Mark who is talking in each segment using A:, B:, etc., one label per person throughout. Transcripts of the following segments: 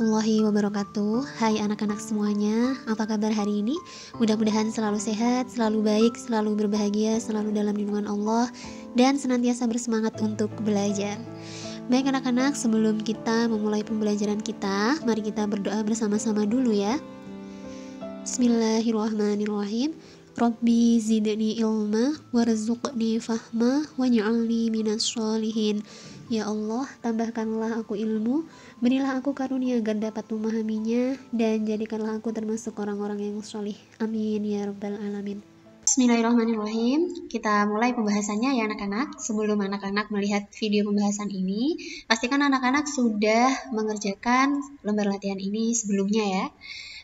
A: warahmatullahi wabarakatuh. Hai anak-anak semuanya, apa kabar hari ini? Mudah-mudahan selalu sehat, selalu baik, selalu berbahagia, selalu dalam lindungan Allah, dan senantiasa bersemangat untuk belajar. Baik anak-anak, sebelum kita memulai pembelajaran kita, mari kita berdoa bersama-sama dulu ya. Bismillahirrahmanirrahim. Rabbi zidni ilma warzuqni fahma waj'alni minas sholihin. Ya Allah, tambahkanlah aku ilmu, berilah aku karunia agar dapat memahaminya, dan jadikanlah aku termasuk orang-orang yang sholih. Amin ya rabbal alamin. Bismillahirrahmanirrahim. Kita mulai pembahasannya ya anak-anak. Sebelum anak-anak melihat video pembahasan ini, pastikan anak-anak sudah mengerjakan lembar latihan ini sebelumnya ya.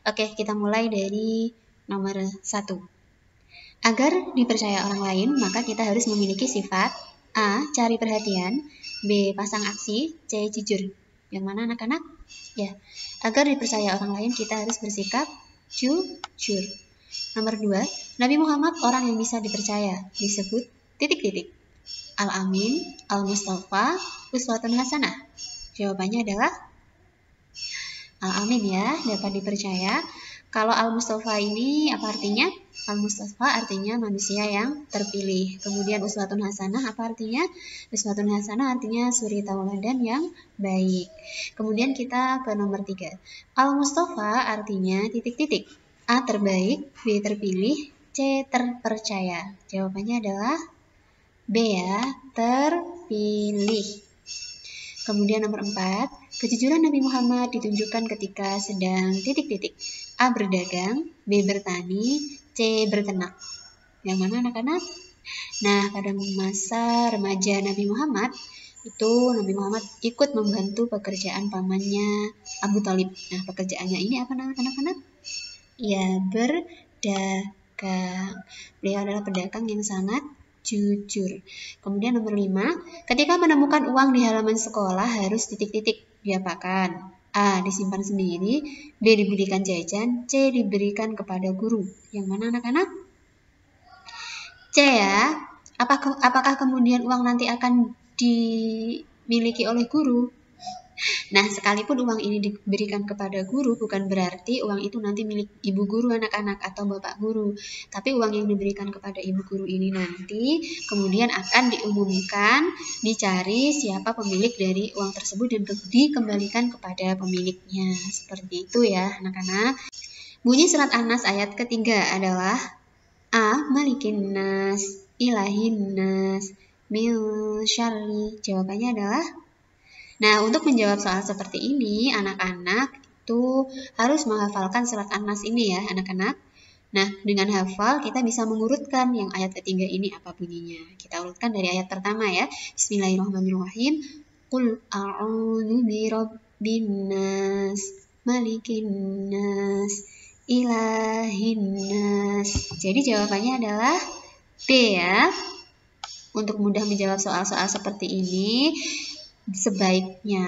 A: Oke, kita mulai dari nomor 1. Agar dipercaya orang lain, maka kita harus memiliki sifat A. Cari perhatian, B. Pasang aksi, C. Jujur. Yang mana anak-anak? Ya, agar dipercaya orang lain kita harus bersikap jujur. Nomor 2, Nabi Muhammad orang yang bisa dipercaya, disebut titik-titik. Al-Amin, Al-Mustafa, Uswatun Hasanah. Jawabannya adalah Al-Amin ya, dapat dipercaya. Kalau Al-Mustafa ini apa artinya? Al-Mustafa artinya manusia yang terpilih. Kemudian Uswatun Hasanah apa artinya? Uswatun Hasanah artinya suri tauladan yang baik. Kemudian kita ke nomor 3. Al-Mustafa artinya titik-titik. A. Terbaik, B. Terpilih, C. Terpercaya. Jawabannya adalah B ya, terpilih. Kemudian nomor 4, kejujuran Nabi Muhammad ditunjukkan ketika sedang titik-titik. A. Berdagang, B. Bertani, C. Berternak. Yang mana anak-anak? Nah, pada masa remaja Nabi Muhammad, itu Nabi Muhammad ikut membantu pekerjaan pamannya Abu Thalib. Nah, pekerjaannya ini apa anak-anak? Ya, berdagang. Beliau adalah pedagang yang sangat jujur. Kemudian nomor 5, ketika menemukan uang di halaman sekolah harus titik-titik diapakan? A. Disimpan sendiri, B. Diberikan jajan, C. Diberikan kepada guru. Yang mana anak-anak? C ya. Apakah kemudian uang nanti akan dimiliki oleh guru? Nah, sekalipun uang ini diberikan kepada guru, bukan berarti uang itu nanti milik ibu guru anak-anak atau bapak guru. Tapi uang yang diberikan kepada ibu guru ini nanti kemudian akan diumumkan, dicari siapa pemilik dari uang tersebut dan dikembalikan kepada pemiliknya. Seperti itu ya anak-anak. Bunyi surat An-Nas ayat ketiga adalah A. Malikin nas, ilahin nas, min syarri. Jawabannya adalah Nah, untuk menjawab soal seperti ini, anak-anak itu harus menghafalkan surat An-Nas ini ya, anak-anak. Nah, dengan hafal kita bisa mengurutkan yang ayat ketiga ini apa bunyinya. Kita urutkan dari ayat pertama ya. Bismillahirrahmanirrahim. Qul a'udzu birabbin nas, malikin nas, ilahin nas. Jadi jawabannya adalah B ya. Untuk mudah menjawab soal-soal seperti ini, sebaiknya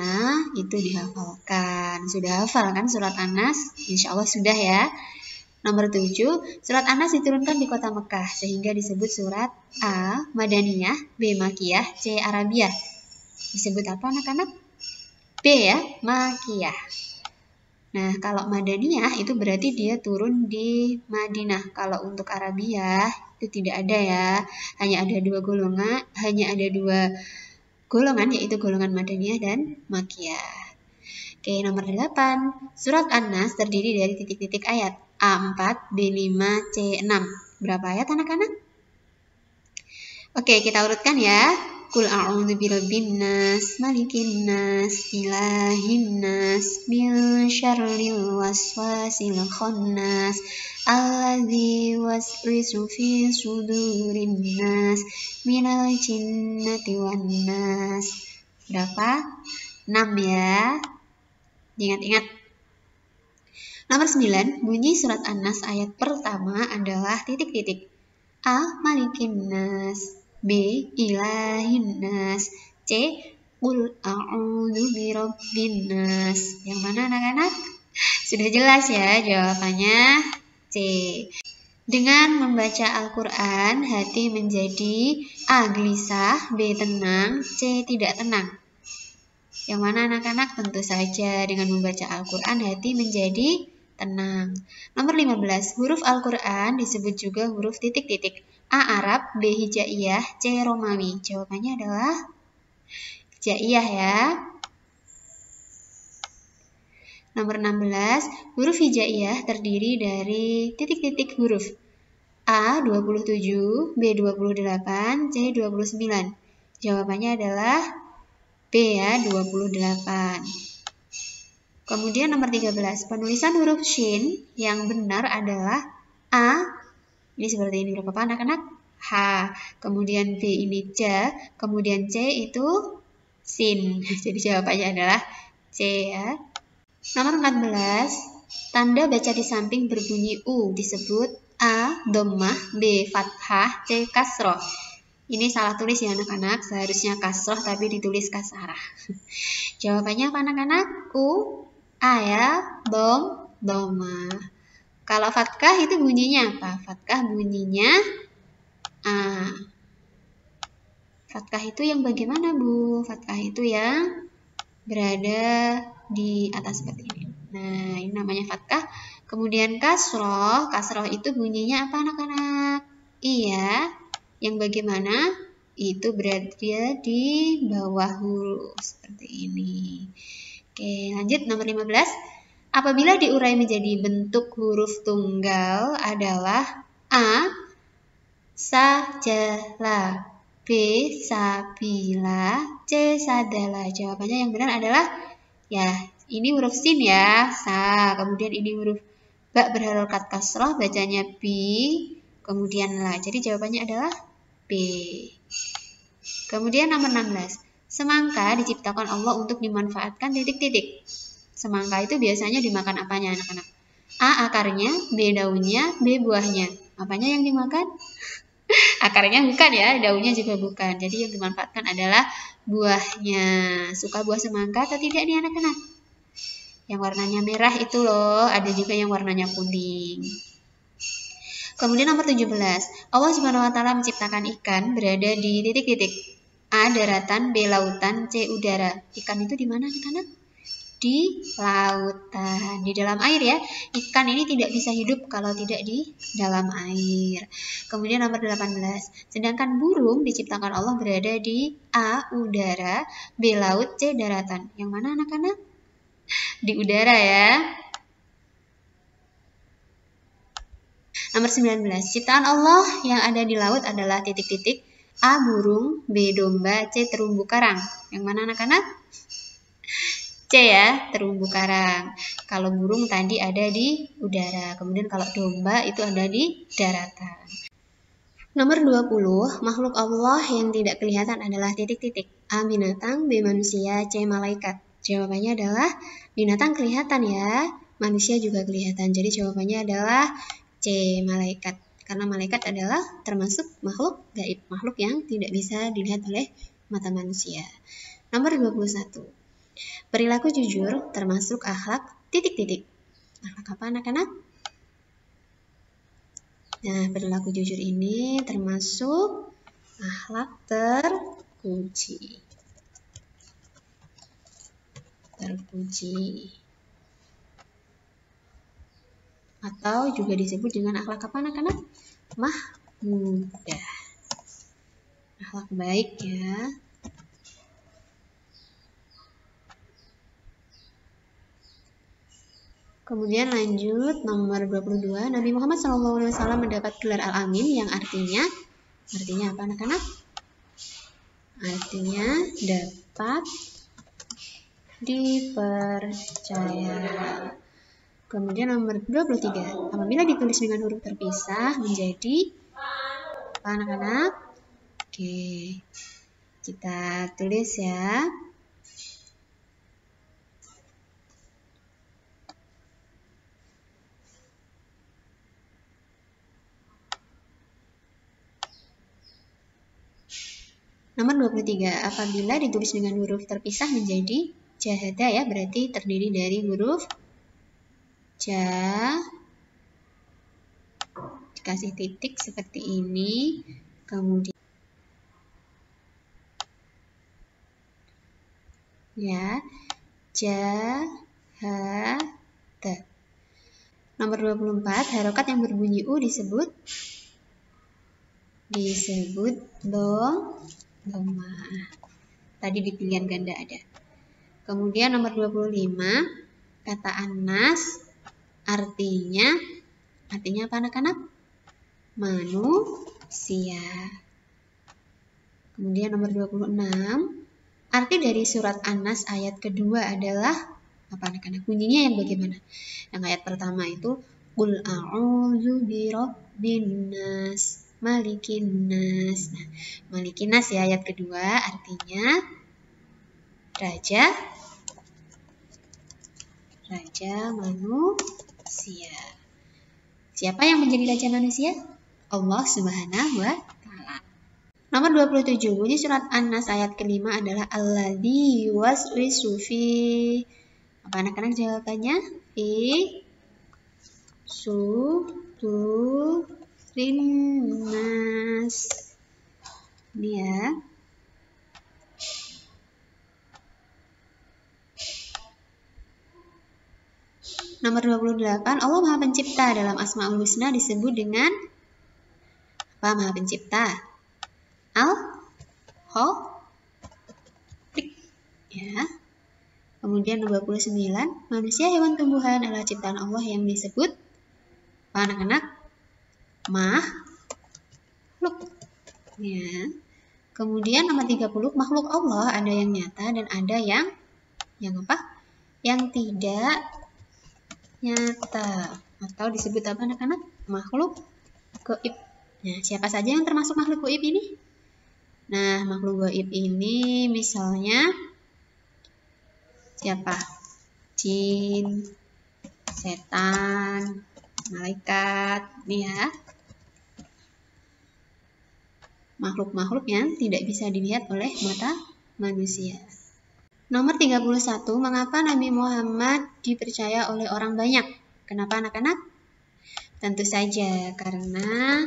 A: itu dihafalkan. Sudah hafal kan surat An-Nas? Insya Allah sudah ya. Nomor 7, surat An-Nas diturunkan di kota Mekah sehingga disebut surat A. Madaniyah, B. Makiyah, C. Arabiyah. Disebut apa anak-anak? B ya, Makiyah. Nah, kalau Madaniyah itu berarti dia turun di Madinah. Kalau untuk Arabiyah itu tidak ada ya. Hanya ada dua golongan, yaitu golongan Madaniyah dan Makiyah. Oke, nomor 8. Surat An-Nas terdiri dari titik-titik ayat A4, B5, C6. Berapa ayat anak-anak? Oke, kita urutkan ya. Qul a'udzu birabbin nas, malikin nas, ilahin nas, min syarril waswasil khannas, alladzi waswisu fi sudurin nas, minal jinnati wan nas. Berapa? 6 ya. Ingat-ingat. Nomor 9, bunyi surat An-Nas ayat pertama adalah titik-titik. A. Malikin nas, B. Ilahin nas, C. Qul a'udzu birabbin nas. Yang mana anak-anak? Sudah jelas ya jawabannya C. Dengan membaca Al-Quran, hati menjadi A. Gelisah, B. Tenang, C. Tidak tenang. Yang mana anak-anak? Tentu saja dengan membaca Al-Quran hati menjadi tenang. Nomor 15, huruf Al-Quran disebut juga huruf titik-titik. A. Arab, B. Hijaiyah, C. Romawi. Jawabannya adalah Hijaiyah ya. Nomor 16, huruf hijaiyah terdiri dari titik-titik huruf A 27, B 28, C 29. Jawabannya adalah B ya, 28. Kemudian nomor 13, penulisan huruf shin yang benar adalah A, ini seperti ini, huruf apa anak-anak? H, kemudian B ini J, kemudian C itu sin. Jadi jawabannya adalah C ya. Nomor 14, tanda baca di samping berbunyi U disebut A. Dhammah, B. Fathah, C. Kasroh. Ini salah tulis ya anak-anak, seharusnya kasroh tapi ditulis kasarah. Jawabannya apa anak-anak? U, A ya, dhammah. Kalau fathah itu bunyinya apa? Fathah bunyinya A. Fathah itu yang bagaimana Bu? Fathah itu yang berada di atas seperti ini. Nah, ini namanya fathah. Kemudian kasroh. Kasroh itu bunyinya apa anak-anak? Iya. Yang bagaimana? Itu berada di bawah huruf. Seperti ini. Oke, lanjut nomor 15. Apabila diurai menjadi bentuk huruf tunggal adalah A. Sajala, B. Sabila, C. Sadala. Jawabannya yang benar adalah ya, ini huruf sin ya, sa. Kemudian ini huruf ba berharokat kasroh, bacanya bi. Kemudian la. Jadi jawabannya adalah B. Kemudian nomor 16. Semangka diciptakan Allah untuk dimanfaatkan titik-titik. Semangka itu biasanya dimakan apanya anak-anak? A. Akarnya, B. Daunnya, B. Buahnya. Apanya yang dimakan? Akarnya bukan ya, daunnya juga bukan. Jadi yang dimanfaatkan adalah buahnya. Suka buah semangka atau tidak nih anak-anak? Yang warnanya merah itu loh, ada juga yang warnanya kuning. Kemudian nomor 17. Allah Subhanahu wa taala menciptakan ikan berada di titik-titik. A. Daratan, B. Lautan, C. Udara. Ikan itu di mana anak-anak? Di lautan, di dalam air ya. Ikan ini tidak bisa hidup kalau tidak di dalam air. Kemudian nomor 18. Sedangkan burung diciptakan Allah berada di A. Udara, B. Laut, C. Daratan. Yang mana anak-anak? Di udara ya. Nomor 19. Ciptaan Allah yang ada di laut adalah titik-titik. A. Burung, B. Domba, C. Terumbu karang. Yang mana anak-anak? C ya, terumbu karang. Kalau burung tadi ada di udara. Kemudian kalau domba itu ada di daratan. Nomor 20, makhluk Allah yang tidak kelihatan adalah titik-titik. A. Binatang, B. Manusia, C. Malaikat. Jawabannya adalah binatang kelihatan ya, manusia juga kelihatan. Jadi jawabannya adalah C. Malaikat. Karena malaikat adalah termasuk makhluk gaib, makhluk yang tidak bisa dilihat oleh mata manusia. Nomor 21. Perilaku jujur termasuk akhlak titik-titik. Akhlak apa anak-anak? Nah, perilaku jujur ini termasuk akhlak terpuji. Atau juga disebut dengan akhlak apa anak-anak? Mahmudah. Akhlak baik ya. Kemudian lanjut nomor 22, Nabi Muhammad SAW mendapat gelar Al-Amin yang artinya apa anak-anak? Artinya dapat dipercaya. Kemudian nomor 23, apabila ditulis dengan huruf terpisah menjadi apa anak-anak? Oke, kita tulis ya. Nomor 23, apabila ditulis dengan huruf terpisah menjadi jahada ya, berarti terdiri dari huruf ja, dikasih titik seperti ini, kemudian Ya, jahada. Nomor 24, harokat yang berbunyi U disebut doma. Tadi di pilihan ganda ada. Kemudian nomor 25, kata anas artinya apa anak-anak? Manusia. Kemudian nomor 26, arti dari surat An-Nas ayat kedua adalah apa anak-anak? Bunyinya yang bagaimana? Yang ayat pertama itu Qul a'udzu birabbin nas, malikin nas. Nah, malikin nas ya ayat kedua artinya raja manusia. Siapa yang menjadi raja manusia? Allah Subhanahu wa taala. Nomor 27, bunyi surat An-Nas ayat kelima adalah alladzi yuwaswisu fi. Apa anak-anak jawabannya? Fi sudurin nas. Ini ya. Nomor 28, Allah Maha Pencipta. Dalam Asmaul Husna disebut dengan apa Maha Pencipta? Al-Khaliq. Ya. Kemudian nomor 29, manusia hewan tumbuhan adalah ciptaan Allah yang disebut apa anak-anak? Makhluk. Ya. Kemudian nomor 30, makhluk Allah ada yang nyata dan ada yang apa? Yang tidak nyata atau disebut apa anak-anak? Makhluk gaib. Nah, siapa saja yang termasuk makhluk gaib ini? Nah, makhluk gaib ini misalnya siapa? Jin, setan, malaikat, nih ya. Makhluk-makhluk yang tidak bisa dilihat oleh mata manusia. Nomor 31, mengapa Nabi Muhammad dipercaya oleh orang banyak? Kenapa anak-anak? Tentu saja karena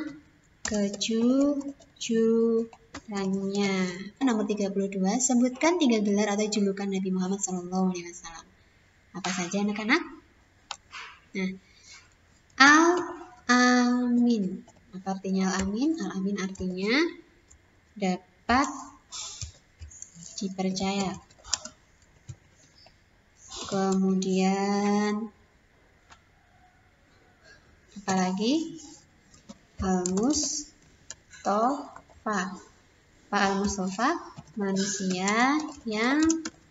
A: kejujurannya. Nomor 32, sebutkan 3 gelar atau julukan Nabi Muhammad SAW. Apa saja anak-anak? Nah, Al-Amin. Apa artinya Al-Amin? Al-Amin artinya dapat dipercaya. Kemudian apalagi? Al-Mustafa. Pak Al-Mustafa, manusia yang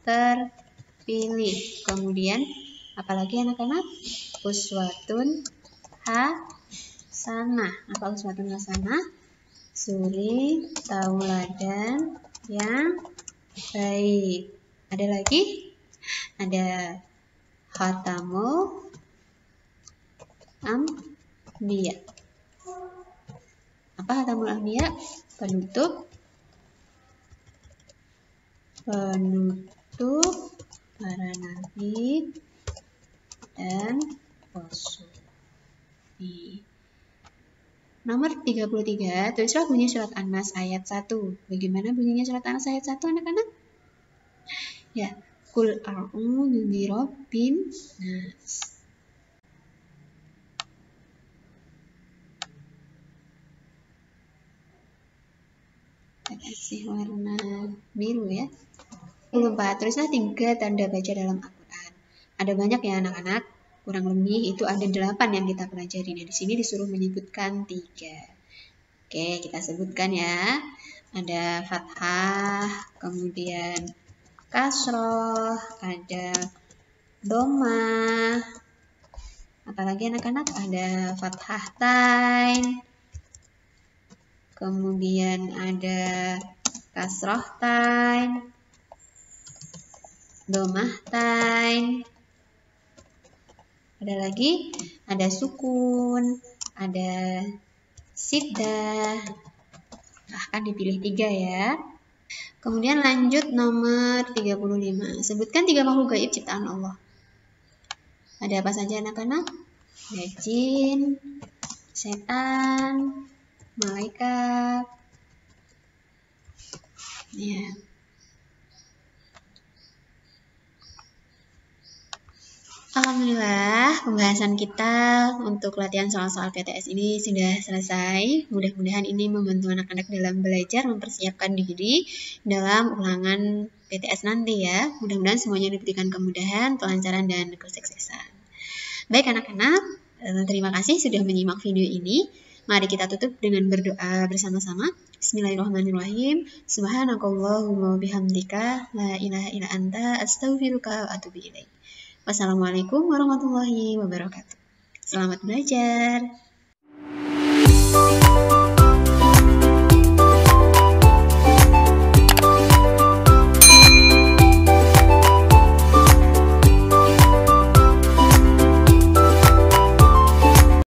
A: terpilih. Kemudian apalagi anak-anak? Uswatun hasanah. Apa uswatun hasanah? Suri tauladan yang baik. Ada lagi? Ada khatamul anbiya. Apa khatamul anbiya? Penutup para nabi dan rasul. Nomor 33, tulislah bunyi surat An-Nas ayat 1. Bagaimana bunyinya surat An-Nas ayat 1 anak-anak? Ya, Qul a'udzu birabbin nas. Kita kasih warna biru ya. 24, tulislah 3 tanda baca dalam Al-Quran. Ada banyak ya anak-anak, kurang lebih itu ada 8 yang kita pelajari. Nah, di sini disuruh menyebutkan 3. Oke, kita sebutkan ya. Ada fathah, kemudian kasroh, ada doma. Apalagi anak-anak? Ada fathah tain. Kemudian ada kasroh tain. Domah tain. Ada lagi, ada sukun, ada siddah. Bahkan dipilih 3 ya. Kemudian lanjut nomor 35. Sebutkan 3 makhluk gaib ciptaan Allah. Ada apa saja anak-anak? Ada jin, setan, malaikat. Ya. Alhamdulillah, pembahasan kita untuk latihan soal-soal PTS ini sudah selesai. Mudah-mudahan ini membantu anak-anak dalam belajar mempersiapkan diri dalam ulangan PTS nanti ya. Mudah-mudahan semuanya diberikan kemudahan, kelancaran, dan kesuksesan. Baik anak-anak, terima kasih sudah menyimak video ini. Mari kita tutup dengan berdoa bersama-sama. Bismillahirrahmanirrahim. Subhanakallahumma bihamdika la ilaha illa anta astaghfiruka wa atubu ilaik. Wassalamualaikum warahmatullahi wabarakatuh. Selamat belajar.